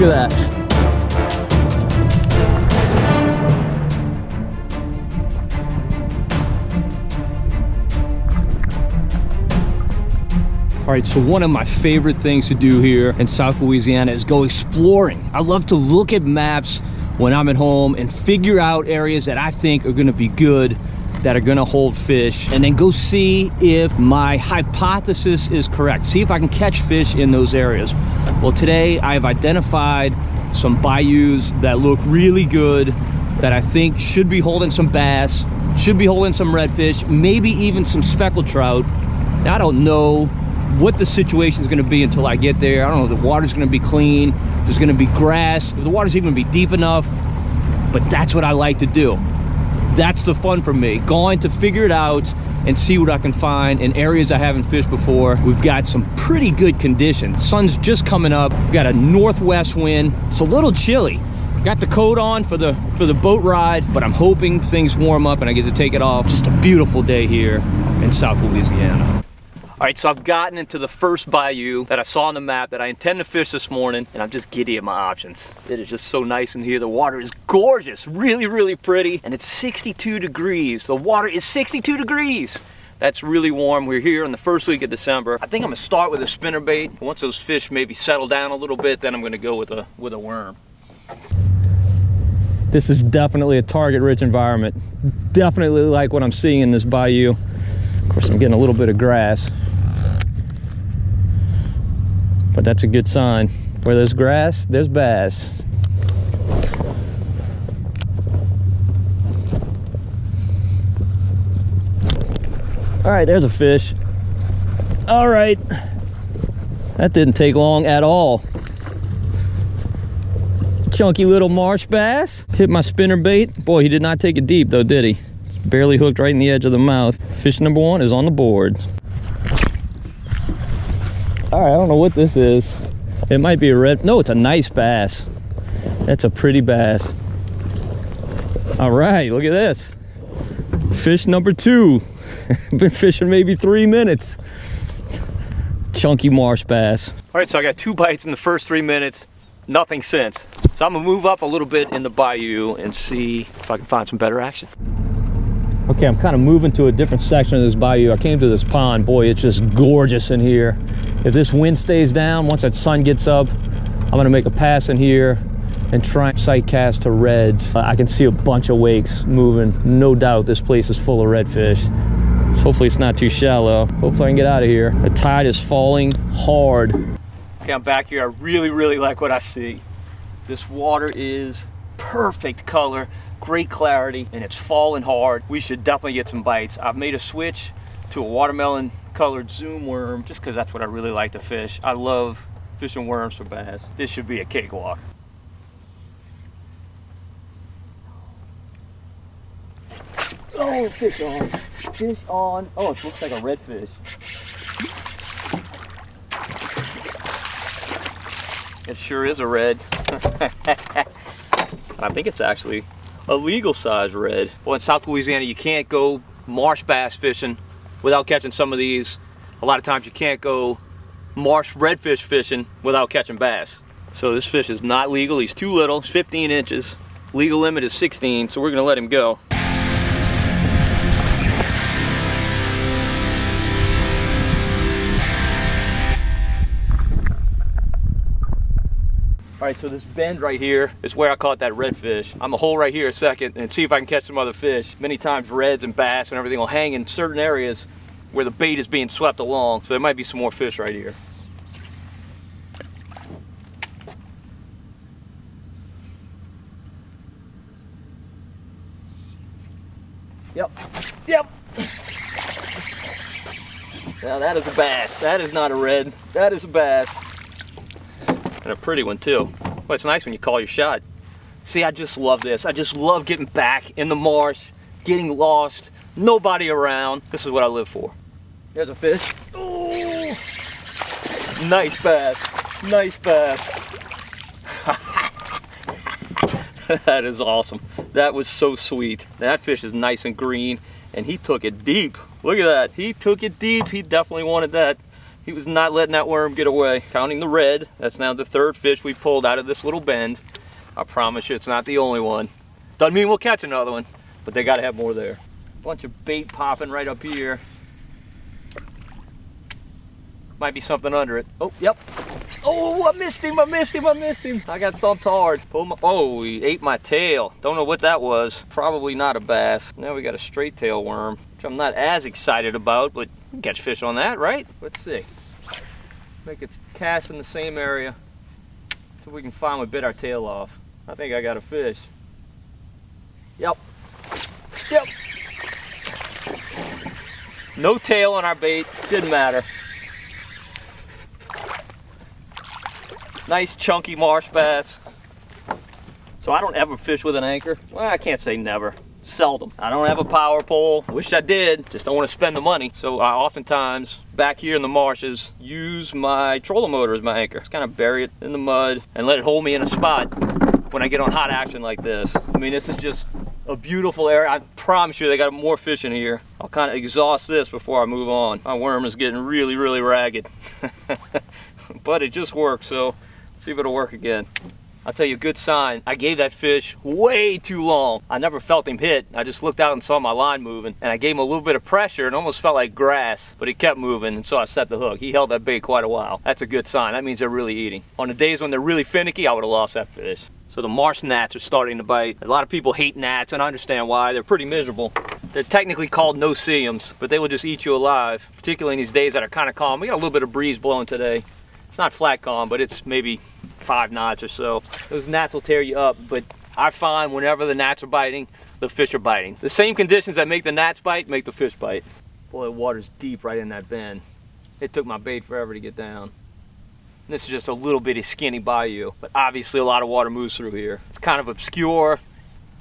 Look at that. All right, so one of my favorite things to do here in South Louisiana is go exploring. I love to look at maps when I'm at home and figure out areas that I think are gonna be good, that are gonna hold fish, and then go see if my hypothesis is correct. See if I can catch fish in those areas. Well, today I've identified some bayous that look really good, that I think should be holding some bass, should be holding some redfish, maybe even some speckled trout. Now, I don't know what the situation is going to be until I get there. I don't know if the water's going to be clean, if there's going to be grass, if the water's even going to be deep enough, but that's what I like to do. That's the fun for me, going to figure it out and see what I can find in areas I haven't fished before. We've got some pretty good conditions. Sun's just coming up. We've got a northwest wind. It's a little chilly. Got the coat on for the boat ride, but I'm hoping things warm up and I get to take it off. Just a beautiful day here in South Louisiana. All right, so I've gotten into the first bayou that I saw on the map that I intend to fish this morning, and I'm just giddy at my options. It is just so nice in here. The water is gorgeous, really, really pretty, and it's 62 degrees. The water is 62 degrees. That's really warm. We're here in the first week of December. I think I'm gonna start with a spinnerbait. Once those fish maybe settle down a little bit, then I'm gonna go with a worm. This is definitely a target-rich environment. Definitely like what I'm seeing in this bayou. Of course, I'm getting a little bit of grass, but that's a good sign. Where there's grass, there's bass. All right, there's a fish. All right, that didn't take long at all. Chunky little marsh bass. Hit my spinnerbait. Boy, he did not take it deep though, did he? Barely hooked right in the edge of the mouth. Fish number one is on the board. All right, I don't know what this is. It might be a red, no, it's a nice bass. That's a pretty bass. All right, look at this. Fish number two. Been fishing maybe 3 minutes. Chunky marsh bass. All right, so I got 2 bites in the first 3 minutes, nothing since. So I'm gonna move up a little bit in the bayou and see if I can find some better action. Okay, I'm kind of moving to a different section of this bayou. I came to this pond. Boy, it's just gorgeous in here. If this wind stays down, once that sun gets up, I'm gonna make a pass in here and try and sight cast to reds. I can see a bunch of wakes moving. No doubt this place is full of redfish. So hopefully it's not too shallow. Hopefully I can get out of here. The tide is falling hard. Okay, I'm back here. I really, really like what I see. This water is perfect color, great clarity, and it's falling hard. We should definitely get some bites. I've made a switch to a watermelon colored zoom worm just because that's what I really like to fish. I love fishing worms for bass. This should be a cakewalk. Oh, fish on. Fish on. Oh, it looks like a redfish. It sure is a red. I think it's actually a legal size red. Well, in South Louisiana, you can't go marsh bass fishing without catching some of these. A lot of times you can't go marsh redfish fishing without catching bass. So this fish is not legal. He's too little. He's 15 inches. Legal limit is 16, so we're gonna let him go. All right, so this bend right here is where I caught that redfish. I'm gonna hold right here a second and see if I can catch some other fish. Many times reds and bass and everything will hang in certain areas where the bait is being swept along. So there might be some more fish right here. Yep. Now that is a bass. That is not a red. That is a bass. And a pretty one too. Well, it's nice when you call your shot. See, I just love this. I just love getting back in the marsh, getting lost, nobody around. This is what I live for. There's a fish. Oh, nice bass. Nice bass. That is awesome. That was so sweet. That fish is nice and green, and he took it deep. Look at that. He took it deep. He definitely wanted that He was not letting that worm get away. Counting the red, that's now the third fish we pulled out of this little bend. I promise you it's not the only one. Doesn't mean we'll catch another one, but they gotta have more there. Bunch of bait popping right up here. Might be something under it. Oh, yep. Oh, I missed him, I missed him, I missed him. I got thumped hard. Oh, he ate my tail. Don't know what that was. Probably not a bass. Now we got a straight tail worm, which I'm not as excited about, but we can catch fish on that, right? Let's see. Make it cast in the same area so we can finally bit our tail off. I think I got a fish. Yep. Yep. No tail on our bait. Didn't matter. Nice chunky marsh bass. So I don't ever fish with an anchor. Well, I can't say never. Seldom. I don't have a power pole. Wish I did. Just don't want to spend the money. So I oftentimes, back here in the marshes, use my trolling motor as my anchor. Just kind of bury it in the mud and let it hold me in a spot when I get on hot action like this. I mean, this is just a beautiful area. I promise you they got more fish in here. I'll kind of exhaust this before I move on. My worm is getting really, really ragged. But it just works, so let's see if it'll work again. I'll tell you a good sign. I gave that fish way too long. I never felt him hit. I just looked out and saw my line moving, and I gave him a little bit of pressure and almost felt like grass, but he kept moving, and so I set the hook. He held that bait quite a while. That's a good sign. That means they're really eating. On the days when they're really finicky, I would have lost that fish. So the marsh gnats are starting to bite. A lot of people hate gnats, and I understand why. They're pretty miserable. They're technically called no-see-ums, but they will just eat you alive, particularly in these days that are kind of calm. We got a little bit of breeze blowing today. It's not flat calm, but it's maybe 5 knots or so. Those gnats will tear you up, but I find whenever the gnats are biting, the fish are biting. The same conditions that make the gnats bite, make the fish bite. Boy, the water's deep right in that bend. It took my bait forever to get down. And this is just a little bitty skinny bayou, but obviously a lot of water moves through here. It's kind of obscure,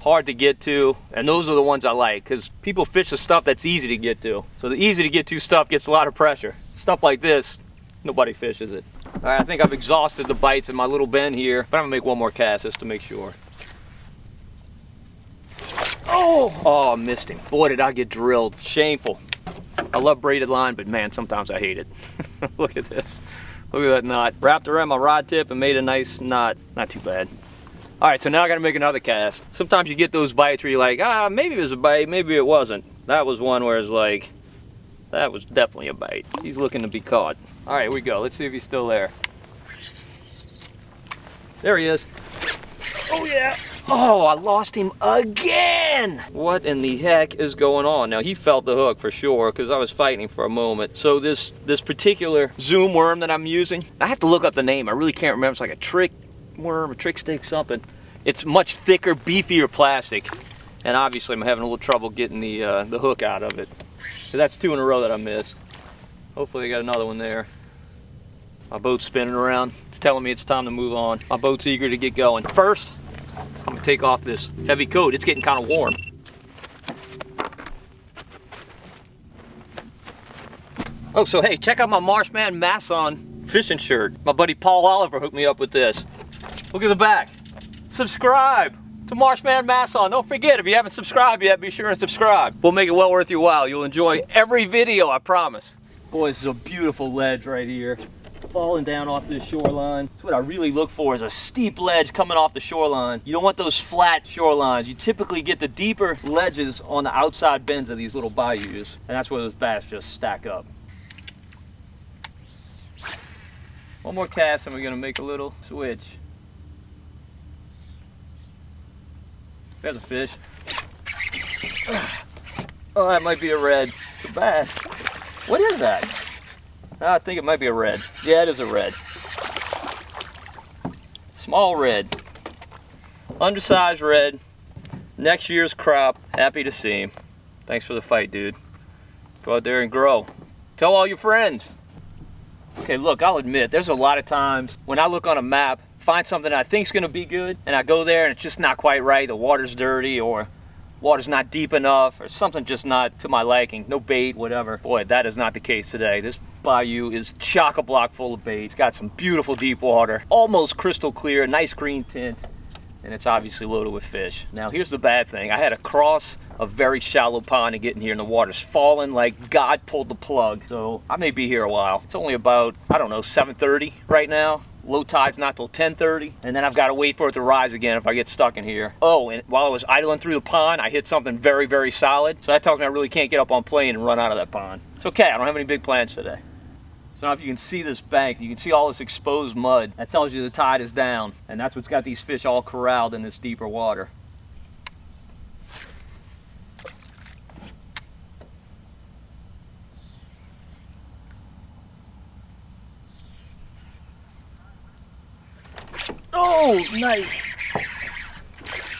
hard to get to, and those are the ones I like, because people fish the stuff that's easy to get to. So the easy to get to stuff gets a lot of pressure. Stuff like this, nobody fishes it. All right, I think I've exhausted the bites in my little bend here, but I'm gonna make one more cast just to make sure. Oh, I missed him. Boy, did I get drilled. Shameful. I love braided line, but man, sometimes I hate it. Look at this. Look at that knot. Wrapped around my rod tip and made a nice knot. Not too bad. All right, so now I gotta make another cast. Sometimes you get those bites where you're like, maybe it was a bite, maybe it wasn't. That was one where it's like, that was definitely a bite. He's looking to be caught. All right, here we go. Let's see if he's still there. There he is. Oh yeah. Oh, I lost him again. What in the heck is going on? Now he felt the hook for sure because I was fighting for a moment. So this particular zoom worm that I'm using, I have to look up the name. I really can't remember. It's like a trick worm, a trick stick, something. It's much thicker, beefier plastic. And obviously I'm having a little trouble getting the hook out of it. So that's 2 in a row that I missed. Hopefully I got another one there. My boat's spinning around. It's telling me it's time to move on. My boat's eager to get going. First, I'm gonna take off this heavy coat. It's getting kind of warm. Oh, so hey, check out my Marsh Man Masson fishing shirt. My buddy Paul Oliver hooked me up with this. Look at the back. Subscribe to Marsh Man Masson. Don't forget, if you haven't subscribed yet, be sure and subscribe. We'll make it well worth your while. You'll enjoy every video, I promise. Boy, this is a beautiful ledge right here. Falling down off this shoreline. That's what I really look for, is a steep ledge coming off the shoreline. You don't want those flat shorelines. You typically get the deeper ledges on the outside bends of these little bayous, and that's where those bass just stack up. One more cast and we're gonna make a little switch. There's a fish. Oh, that might be a red. It's a bass. What is that? I think it might be a red. Yeah, it is a red. Small red. Undersized red. Next year's crop. Happy to see him. Thanks for the fight, dude. Go out there and grow. Tell all your friends. Okay, look, I'll admit, there's a lot of times when I look on a map, find something that I think's gonna be good, and I go there and it's just not quite right. The water's dirty, or water's not deep enough, or something just not to my liking. No bait, whatever. Boy, that is not the case today. This bayou is chock-a-block full of bait. It's got some beautiful deep water, almost crystal clear, nice green tint. and it's obviously loaded with fish. Now here's the bad thing. I had to cross a very shallow pond to get in here, and the water's falling like God pulled the plug. So I may be here a while. It's only about, I don't know, 7:30 right now. Low tide's not till 10:30, and then I've got to wait for it to rise again if I get stuck in here. Oh, and while I was idling through the pond, I hit something very, very solid. So that tells me I really can't get up on plane and run out of that pond. It's okay, I don't have any big plans today. So now if you can see this bank, you can see all this exposed mud. That tells you the tide is down, and that's what's got these fish all corralled in this deeper water. Oh, nice.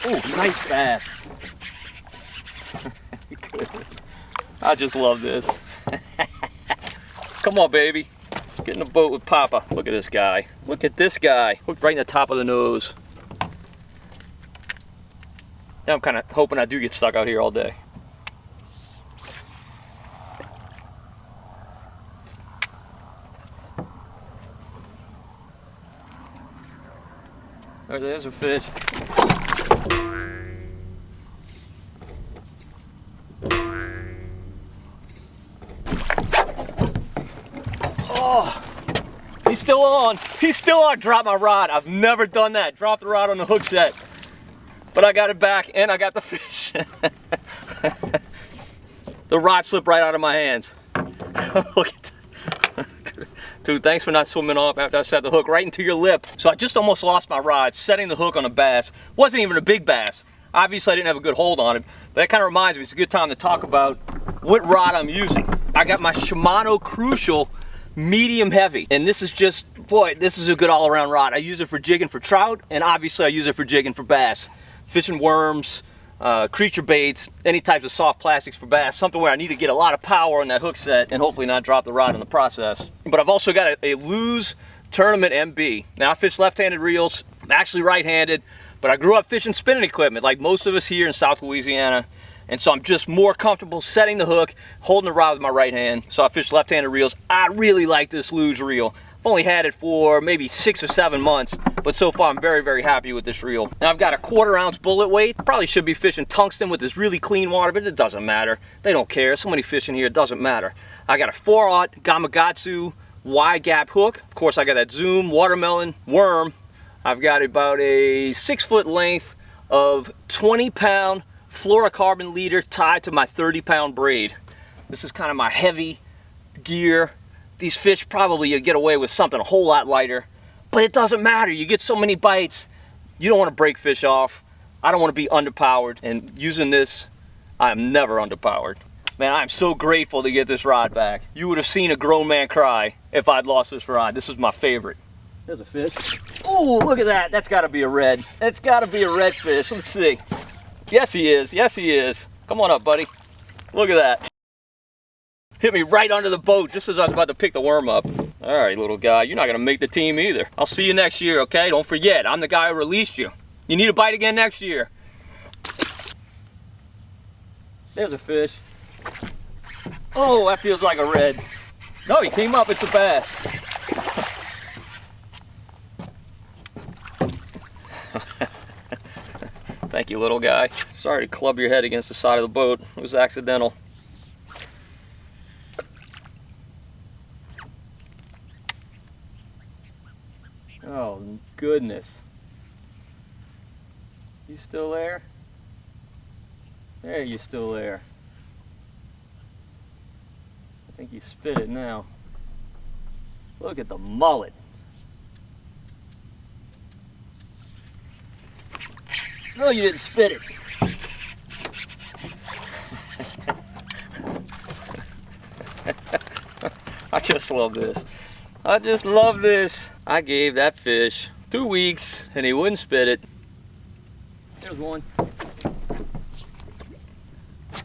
Oh, nice bass. Goodness. I just love this. Come on, baby. Let's get in the boat with Papa. Look at this guy. Look at this guy. Hooked right in the top of the nose. Now I'm kind of hoping I do get stuck out here all day. All right, there's a fish. Oh, he's still on. He's still on. Drop my rod. I've never done that. Drop the rod on the hook set. But I got it back and I got the fish. The rod slipped right out of my hands. Look at that. Dude, thanks for not swimming off after I set the hook right into your lip. So I just almost lost my rod setting the hook on a bass. Wasn't even a big bass. Obviously I didn't have a good hold on it, but that kind of reminds me it's a good time to talk about what rod I'm using. I got my Shimano Crucial medium heavy, and this is just, boy, this is a good all-around rod. I use it for jigging for trout, and obviously I use it for jigging for bass. Fishing worms, creature baits, any types of soft plastics for bass, something where I need to get a lot of power on that hook set and hopefully not drop the rod in the process. But I've also got a Lew's Tournament MB. Now I fish left-handed reels, I'm actually right-handed, but I grew up fishing spinning equipment like most of us here in South Louisiana, and so I'm just more comfortable setting the hook, holding the rod with my right hand. So I fish left-handed reels. I really like this Lew's reel. I've only had it for maybe 6 or 7 months, but so far I'm very, very happy with this reel. Now I've got a 1/4 ounce bullet weight. Probably should be fishing tungsten with this really clean water, but it doesn't matter. They don't care. So many fish in here, it doesn't matter. I got a 4/0 Gamakatsu wide gap hook. Of course I got that Zoom watermelon worm. I've got about a 6-foot length of 20-pound fluorocarbon leader tied to my 30-pound braid. This is kind of my heavy gear. These fish probably you get away with something a whole lot lighter, but it doesn't matter. You get so many bites, you don't want to break fish off. I don't want to be underpowered, and using this, I'm never underpowered. Man, I'm so grateful to get this rod back. You would have seen a grown man cry if I'd lost this rod. This is my favorite. There's a fish. Oh, look at that. That's got to be a red. That's got to be a red fish. Let's see. Yes, he is. Yes, he is. Come on up, buddy. Look at that. Hit me right under the boat just as I was about to pick the worm up. All right, little guy, you're not going to make the team either. I'll see you next year, okay? Don't forget, I'm the guy who released you. You need a bite again next year. There's a fish. Oh, that feels like a red. No, he came up. It's a bass. Thank you, little guy. Sorry to club your head against the side of the boat. It was accidental. Oh, goodness. You still there? There, you still there. I think you spit it now. Look at the mullet. No, you didn't spit it. I just love this. I just love this. I gave that fish 2 weeks and he wouldn't spit it. There's one.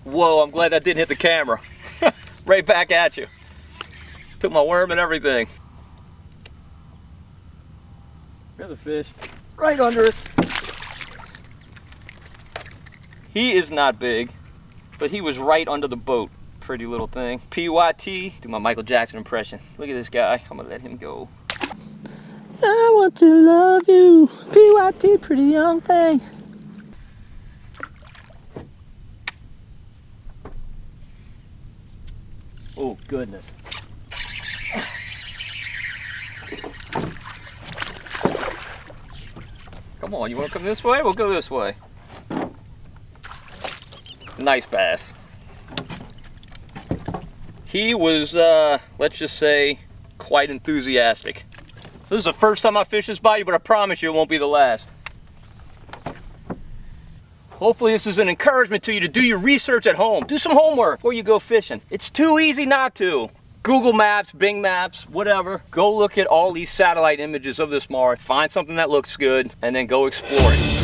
Whoa, I'm glad that didn't hit the camera. Right back at you. Took my worm and everything. There's a fish. Right under us. He is not big, but he was right under the boat. Pretty little thing. PYT. Do my Michael Jackson impression. Look at this guy. I'm gonna let him go. I want to love you. PYT, pretty young thing. Oh, goodness. Come on, you want to come this way? We'll go this way. Nice bass. He was, let's just say, quite enthusiastic. So this is the first time I fish this bayou, but I promise you it won't be the last. Hopefully this is an encouragement to you to do your research at home. Do some homework before you go fishing. It's too easy not to. Google Maps, Bing Maps, whatever. Go look at all these satellite images of this marsh. Find something that looks good and then go explore it.